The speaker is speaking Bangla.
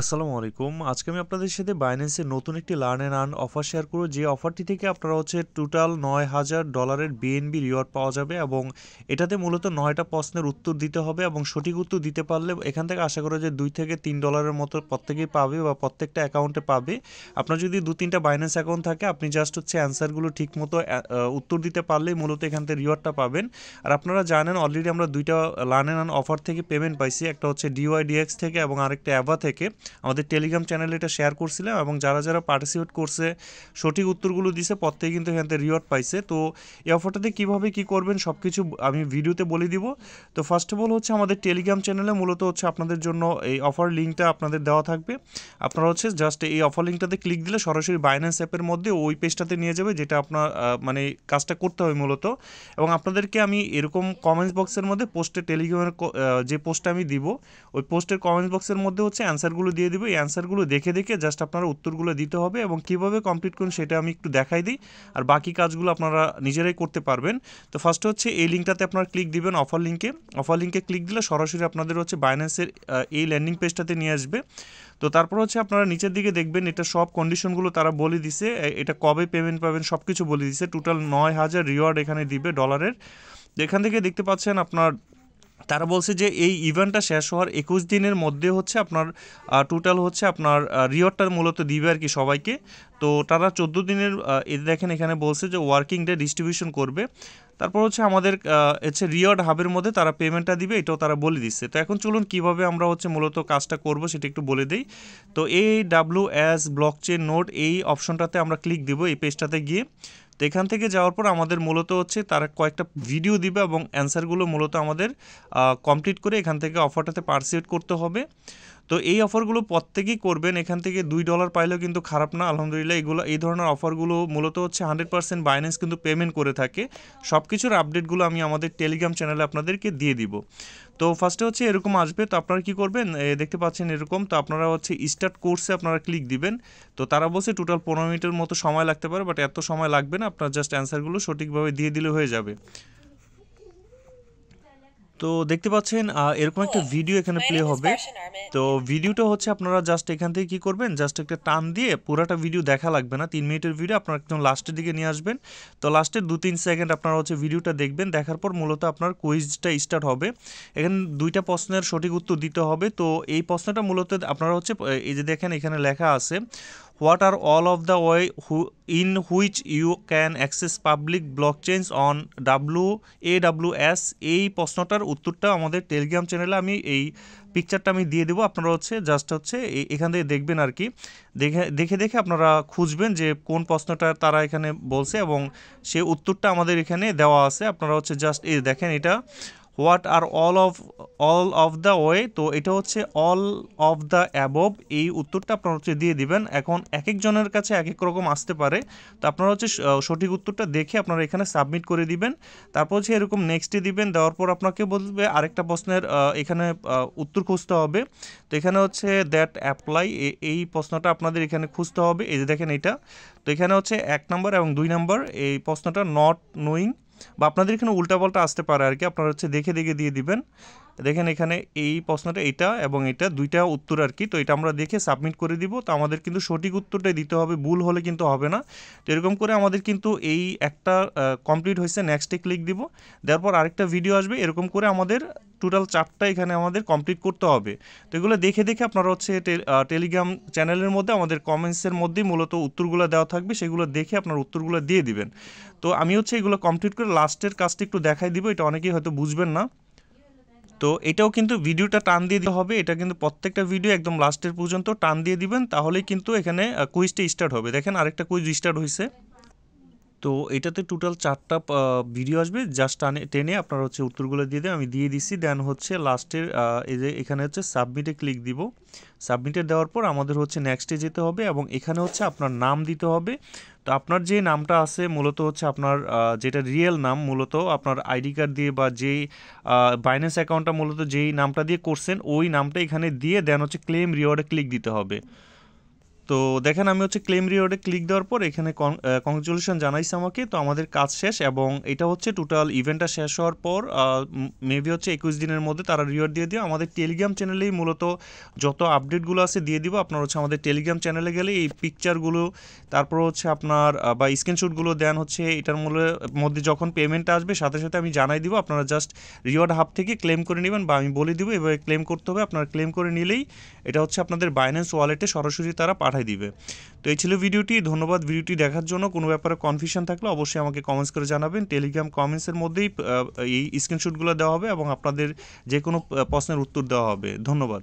আসসালামু আলাইকুম। আজকে আমি আপনাদের সাথে বাইন্যান্সের নতুন একটি learn and earn offer share করব। যে অফারটি থেকে আপনারা টোটাল $৯,০০০ বিএনবি রিওয়ার্ড পাওয়া যাবে এবং এটাতে মূলত ৯টা প্রশ্নের উত্তর দিতে হবে এবং সঠিক উত্তর দিতে পারলে এখান থেকে আশা করা যায় $2 থেকে $3 মতো প্রত্যেকেই পাবে বা প্রত্যেকটা অ্যাকাউন্টে পাবে। আপনার যদি ২-৩টা বাইন্যান্স অ্যাকাউন্ট থাকে আপনি জাস্ট অ্যান্সারগুলো ঠিকমতো উত্তর দিতে পারলেই মূলত এখান থেকে রিওয়ার্ডটা পাবেন। আর আপনারা জানেন অলরেডি আমরা ২টা লার্ন অ্যান্ড আর্ন অফার থেকে পেমেন্ট পাইছি। একটা হচ্ছে ডিওয়াইডিএক্স থেকে এবং আরেকটা অ্যাভা থেকে। আমাদের টেলিগ্রাম চ্যানেলে এটা শেয়ার করছিলাম এবং যারা পার্টিসিপেট করছে সঠিক উত্তরগুলো দিছে প্রত্যেকে কিন্তু এখান থেকে রিওয়ার্ড পাইছে। তো এই অফারটাতে কীভাবে কী করবেন সব কিছু আমি ভিডিওতে বলে দিব। তো ফার্স্ট অফ অল আমাদের টেলিগ্রাম চ্যানেলে মূলত আপনাদের জন্য এই অফার লিঙ্কটা আপনাদের দেওয়া থাকবে। আপনারা জাস্ট এই অফার লিঙ্কটাতে ক্লিক দিলে সরাসরি বাইন্যান্স অ্যাপের মধ্যে ওই পেজটাতে নিয়ে যাবে, যেটা আপনার মানে কাজটা করতে হবে মূলত। এবং আপনাদেরকে আমি এরকম কমেন্টস বক্সের মধ্যে টেলিগ্রামের যে পোস্টটা আমি দিব ওই পোস্টের কমেন্টস বক্সের মধ্যে অ্যান্সারগুলো দিয়ে দিব। এই অ্যান্সারগুলো দেখে জাস্ট আপনারা উত্তরগুলো দিতে হবে এবং কীভাবে কমপ্লিট করুন সেটা আমি একটু দেখাই দিই। আর বাকি কাজগুলো আপনারা নিজেরাই করতে পারবেন। তো ফার্স্ট এই লিঙ্কটাতে আপনারা ক্লিক দিবেন, অফার লিঙ্কে ক্লিক দিলে সরাসরি আপনাদের বাইন্যান্সের এই ল্যান্ডিং পেজটাতে নিয়ে আসবে। তো তারপর আপনারা নিচের দিকে দেখবেন এটা সব কন্ডিশনগুলো তারা বলে দিছে, এটা কবে পেমেন্ট পাবেন সব কিছু বলে দিছে। টোটাল ৯,০০০ রিওয়ার্ড এখানে দিবে ডলারের। তো এখান থেকে দেখতে পাচ্ছেন আপনার তারা বলছে যে এই ইভেন্টটা শেষ হওয়ার ২১ দিনের মধ্যে আপনার টোটাল আপনার রিওয়ার্ডটা মূলত দিবে আর কি সবাইকে। তো তারা ১৪ দিনের দেখেন এখানে বলছে যে ওয়ার্কিং ডে ডিস্ট্রিবিউশন করবে। তারপর আমাদের রিওয়ার্ড হাবের মধ্যে তারা পেমেন্টটা দিবে, এটাও তারা বলে দিচ্ছে। তো এখন চলুন কীভাবে আমরা মূলত কাজটা করব সেটা একটু বলে দিই। তো AWS ব্লকচেন নোড এই অপশনটাতে আমরা ক্লিক দিব এই পেজটাতে গিয়ে। তো এখান থেকে যাওয়ার পর আমাদের মূলত তারা কয়েকটা ভিডিও দিবে এবং অ্যান্সারগুলো মূলত আমাদের কমপ্লিট করে এখান থেকে অফারটাতে পার্টিসিপেট করতে হবে। তো এই অফারগুলো প্রত্যেকেই করবেন। এখান থেকে $2 পাইলেও কিন্তু খারাপ না, আলহামদুলিল্লাহ। এই ধরনের অফারগুলো মূলত 100% বাইন্যান্স কিন্তু পেমেন্ট করে থাকে। সব কিছুর আপডেটগুলো আমি আমাদের টেলিগ্রাম চ্যানেলে আপনাদেরকে দিয়ে দিব। তো ফার্স্টে এরকম আসবে। তো আপনারা কী করবেন, দেখতে পাচ্ছেন এরকম। তো আপনারা স্টার্ট কোর্সে আপনারা ক্লিক দিবেন। তো তারা বলছে টোটাল 15 মিনিটের মতো সময় লাগতে পারে, বাট এত সময় লাগবে না। আপনার জাস্ট অ্যান্সারগুলো সঠিকভাবে দিয়ে দিলে হয়ে যাবে। তো দেখতে পাচ্ছেন এরকম একটা ভিডিও এখানে প্লে হবে। তো ভিডিওটা আপনারা জাস্ট এখান থেকে কী করবেন, জাস্ট একটা টান দিয়ে পুরাটা ভিডিও দেখা লাগবে না। 3 মিনিটের ভিডিও আপনারা একদম লাস্টের দিকে নিয়ে আসবেন। তো লাস্টের 2-3 সেকেন্ড আপনারা ভিডিওটা দেখবেন। দেখার পর মূলত আপনার কুইজটা স্টার্ট হবে। এখানে 2টা প্রশ্নের সঠিক উত্তর দিতে হবে। তো এই প্রশ্নটা মূলত আপনারা এই যে দেখেন এখানে লেখা আছে, what are all of the way in which you can access public blockchains on AWS। এই প্রশ্নটার উত্তরটা আমাদের টেলিগ্রাম চ্যানেলে আমি এই পিকচারটা আমি দিয়ে দেবো। আপনারা জাস্ট এখান থেকে দেখবেন আর কি। দেখে আপনারা খুঁজবেন যে কোন প্রশ্নটা তারা এখানে বলছে এবং সে উত্তরটা আমাদের এখানে দেওয়া আছে। আপনারা জাস্ট দেখেন এটা what are all of the way. তো এটা অল অফ দ্য অ্যাবভ। এই উত্তরটা আপনারা দিয়ে দিবেন। এখন এক একজনের কাছে এক এক রকম আসতে পারে। তো আপনারা সঠিক উত্তরটা দেখে আপনারা এখানে সাবমিট করে দিবেন। তারপর এরকম নেক্সটে দিবেন। দেওয়ার পর আপনাকে বলবে আরেকটা প্রশ্নের এখানে উত্তর খুঁজতে হবে। তো এখানে দ্যাট অ্যাপ্লাই, এই প্রশ্নটা আপনাদের এখানে খুঁজতে হবে। এই যে দেখেন এটা। তো এখানে 1 নম্বর এবং 2 নম্বর এই প্রশ্নটা নট নোয়িং, বা আপনাদের এখানে উল্টাপাল্টা আসতে পারে আর কি। আপনারা দেখে দিয়ে দিবেন। দেখেন এখানে এই প্রশ্নটা এটা এবং এটা 2টা উত্তর আর কি। তো এটা আমরা দেখে সাবমিট করে দিব। তো আমাদের কিন্তু সঠিক উত্তরটাই দিতে হবে, ভুল হলে কিন্তু হবে না। তো এরকম করে আমাদের কিন্তু এই একটা কমপ্লিট হয়েছে। নেক্সটে ক্লিক দিব। দেওয়ার পর আরেকটা ভিডিও আসবে। এরকম করে আমাদের টোটাল 4টা এখানে আমাদের কমপ্লিট করতে হবে। তো এগুলো দেখে আপনারা টেলিগ্রাম চ্যানেলের মধ্যে আমাদের কমেন্টসের মধ্যেই মূলত উত্তরগুলো দেওয়া থাকবে, সেগুলো দেখে আপনার উত্তরগুলো দিয়ে দিবেন। তো আমি এগুলো কমপ্লিট করে লাস্টের কাজটা একটু দেখাই দিব। এটা অনেকেই হয়তো বুঝবেন না। তো এটাও কিন্তু ভিডিওটা টান দিয়ে দিতে হবে। এটা কিন্তু প্রত্যেকটা ভিডিও একদম লাস্টের পর্যন্ত টান দিয়ে দিবেন, তাহলেই কিন্তু এখানে কুইজটা স্টার্ট হবে। দেখেন আরেকটা কুইজ স্টার্ট হয়েছে। তো এটাতে টোটাল 4টা ভিডিও আসবে। জাস্ট টেনে আপনারা উত্তরগুলো দিয়ে দেন। আমি দিয়ে দিছি। দেন লাস্টের এই যে এখানে সাবমিটে ক্লিক দিব। সাবমিটে দেওয়ার পর আমাদের নেক্সটে যেতে হবে এবং এখানে আপনার নাম দিতে হবে। তো আপনার যে নামটা আছে মূলত আপনার যেটা রিয়েল নাম, মূলত আপনার আইডি কার্ড দিয়ে বা যেই বাইন্যান্স অ্যাকাউন্টটা মূলত যেই নামটা দিয়ে করছেন ওই নামটা এখানে দিয়ে দেন ক্লেম রিওয়ার্ডে ক্লিক দিতে হবে। তো তো দেখেন আমি হচ্ছে ক্লেম রিওয়ার্ডে ক্লিক দেওয়ার পর এখানে কংগ্রেচুলেশন জানাইছে আমাকে। তো আমাদের কাজ শেষ এবং এটা হচ্ছে টোটাল ইভেন্টটা শেষ হওয়ার পর মেবি হচ্ছে 21 দিনের মধ্যে তারা রিওয়ার্ড দিয়ে দিয়ে আমাদের টেলিগ্রাম চ্যানেলেই মূলত যত আপডেটগুলো আছে দিয়ে দিব। আপনার হচ্ছে আমাদের টেলিগ্রাম চ্যানেলে গেলে এই পিকচারগুলো, তারপর হচ্ছে আপনার বা স্ক্রিনশটগুলো দেন হচ্ছে এটার মধ্যে যখন পেমেন্টটা আসবে সাথে সাথে আমি জানাই দিব। আপনারা জাস্ট রিওয়ার্ড হাব থেকে ক্লেম করে নেবেন বা আমি বলে দিব এভাবে ক্লেম করতে হবে। আপনারা ক্লেম করে নিলেই এটা হচ্ছে আপনাদের বাইন্যান্স ওয়ালেটে সরাসরি তারা পাঠিয়ে দিবে। তো এই ছিল ভিডিওটি। ধন্যবাদ ভিডিওটি দেখার জন্য। কোনো ব্যাপারে কনফিউশন থাকলে অবশ্যই আমাকে কমেন্টস করে জানাবেন। টেলিগ্রাম কমেন্টসের মধ্যেই এই স্ক্রিনশটগুলো দেওয়া হবে এবং আপনাদের যে কোনো প্রশ্নের উত্তর দেওয়া হবে। ধন্যবাদ।